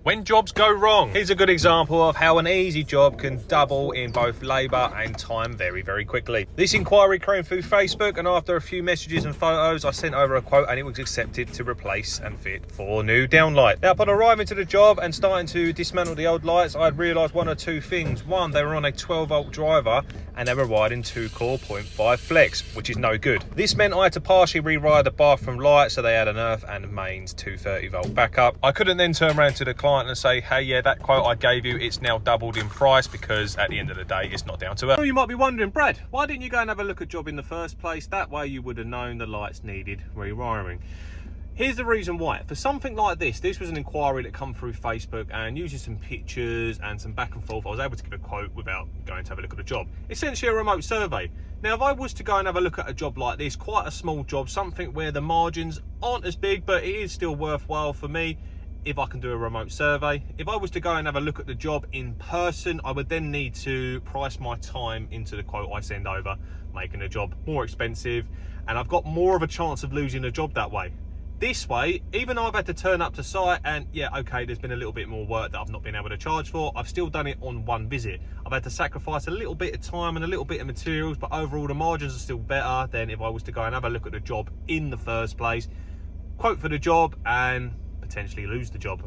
When jobs go wrong. Here's a good example of how an easy job can double in both labour and time very, very quickly. This inquiry came through Facebook, and after a few messages and photos, I sent over a quote and it was accepted to replace and fit 4 new downlights. Now, upon arriving to the job and starting to dismantle the old lights, I had realised one or two things. One, they were on a 12-volt driver and they were riding 2-core 0.5 flex, which is no good. This meant I had to partially rewire the bathroom light so they had an earth and mains 230-volt backup. I couldn't then turn around to the client and say, hey, yeah, that quote I gave you, it's now doubled in price, because at the end of the day, it's not down to earth. So you might be wondering, Brad, why didn't you go and have a look at job in the first place? That way you would have known the lights needed rewiring. Here's the reason why. For something like this was an inquiry that come through Facebook, and using some pictures and some back and forth, I was able to give a quote without going to have a look at the job. Essentially a remote survey. Now, if I was to go and have a look at a job like this, quite a small job, something where the margins aren't as big, but it is still worthwhile for me if I can do a remote survey. If I was to go and have a look at the job in person, I would then need to price my time into the quote I send over, making the job more expensive, and I've got more of a chance of losing a job that way. This way, even though I've had to turn up to site and yeah, okay, there's been a little bit more work that I've not been able to charge for, I've still done it on one visit. I've had to sacrifice a little bit of time and a little bit of materials, but overall the margins are still better than if I was to go and have a look at the job in the first place, quote for the job and potentially lose the job.